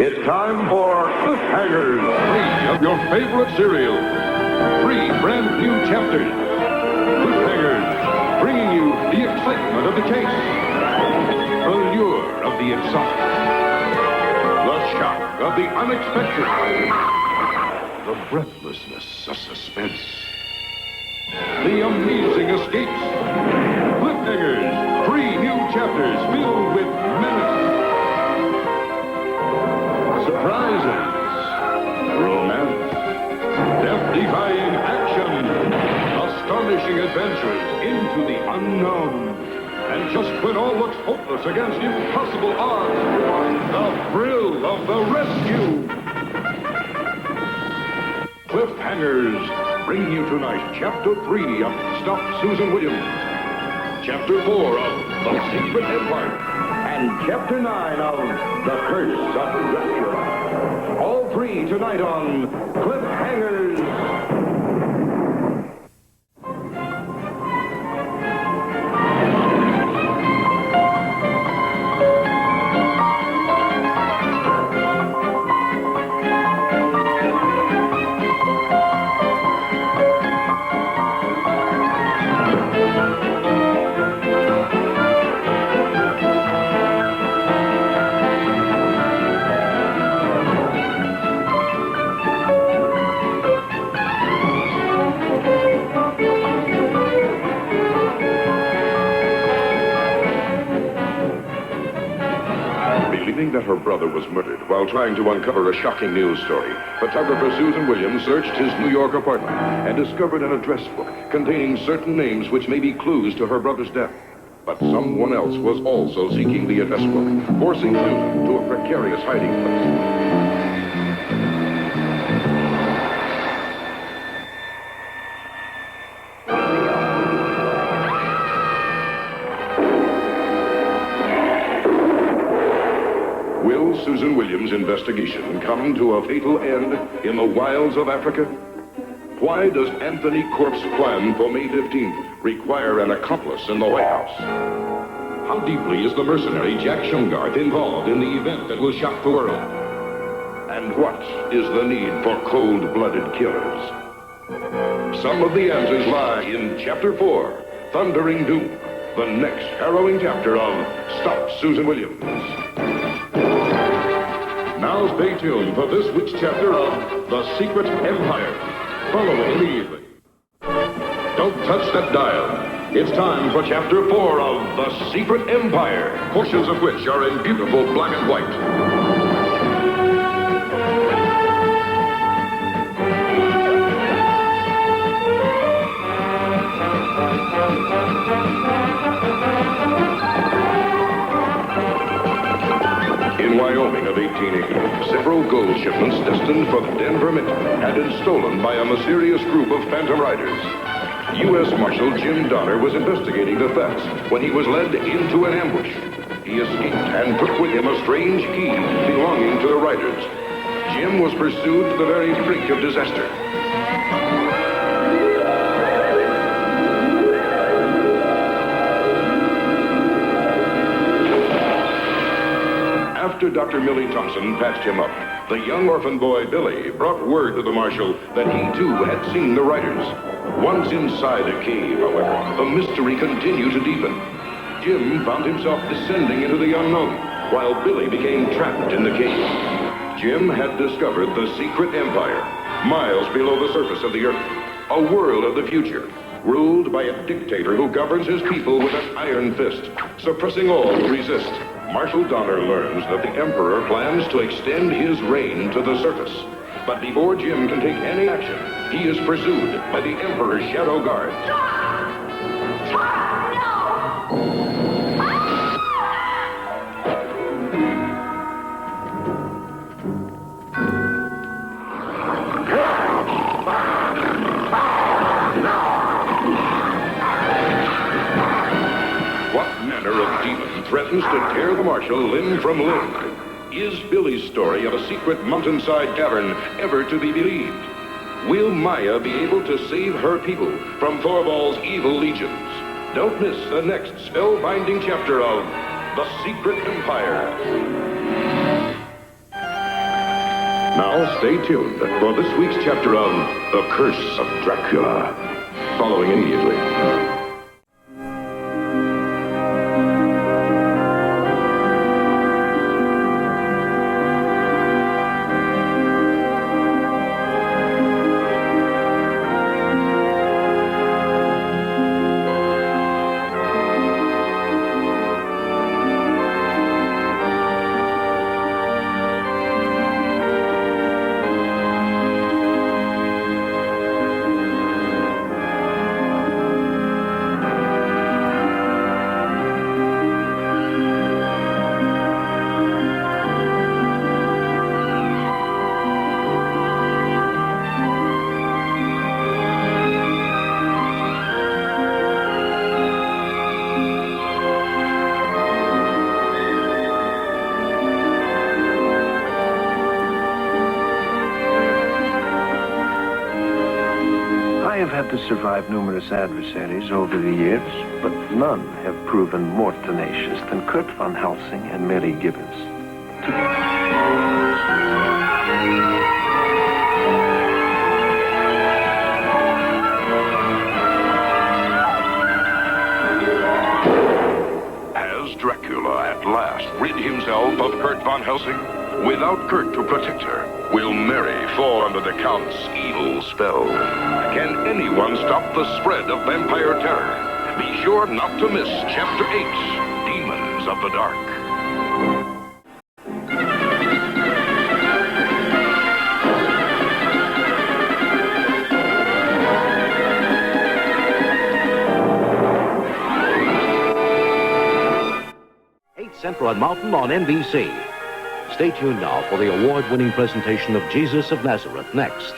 It's time for Cliffhangers. 3 of your favorite cereal. 3 brand new chapters. Cliffhangers, bringing you the excitement of the case, the lure of the exotic, the shock of the unexpected, the breathlessness of suspense, the amazing escapes. Cliffhangers, 3 new chapters filled with menace, surprises, romance, death-defying action, astonishing adventures into the unknown. And just when all looks hopeless against impossible odds, the thrill of the rescue. Cliffhangers, bringing you tonight Chapter 3 of Stop Susan Williams, Chapter 4 of The Secret Empire, and Chapter 9 of The Curse of Dracula. All 3 tonight on Cliffhangers. That her brother was murdered while trying to uncover a shocking news story, photographer Susan Williams searched his New York apartment and discovered an address book containing certain names which may be clues to her brother's death. But someone else was also seeking the address book, forcing Susan to a precarious hiding place. Susan Williams' investigation come to a fatal end in the wilds of Africa? Why does Anthony Corp's plan for May 15th require an accomplice in the White House? How deeply is the mercenary Jack Shumgarth involved in the event that will shock the world? And what is the need for cold-blooded killers? Some of the answers lie in Chapter 4, Thundering Doom, the next harrowing chapter of Stop Susan Williams. Now stay tuned for this week's chapter of The Secret Empire. Follow it immediately. Don't touch that dial. It's time for Chapter 4 of The Secret Empire, portions of which are in beautiful black and white. In Wyoming of 1880, several gold shipments destined for the Denver Mint had been stolen by a mysterious group of phantom riders. U.S. Marshal Jim Donner was investigating the thefts when he was led into an ambush. He escaped and took with him a strange key belonging to the riders. Jim was pursued to the very brink of disaster. After Dr. Millie Thompson patched him up, the young orphan boy, Billy, brought word to the marshal that he, too, had seen the riders. Once inside a cave, however, the mystery continued to deepen. Jim found himself descending into the unknown, while Billy became trapped in the cave. Jim had discovered the secret empire, miles below the surface of the earth, a world of the future, ruled by a dictator who governs his people with an iron fist, suppressing all who resist. Marshal Donner learns that the Emperor plans to extend his reign to the surface. But before Jim can take any action, he is pursued by the Emperor's shadow guards. Threatens to tear the marshal limb from limb. Is Billy's story of a secret mountainside cavern ever to be believed? Will Maya be able to save her people from Thorvald's evil legions? Don't miss the next spellbinding chapter of The Secret Empire. Now stay tuned for this week's chapter of The Curse of Dracula, following immediately. I have had to survive numerous adversaries over the years, but none have proven more tenacious than Kurt Von Helsing and Mary Gibbons. Has Dracula at last rid himself of Kurt Von Helsing? Without Kurt to protect her, will Mary fall under the Count's evil spell? Can anyone stop the spread of vampire terror? Be sure not to miss Chapter 8, Demons of the Dark. Central and Mountain on NBC. Stay tuned now for the award-winning presentation of Jesus of Nazareth next.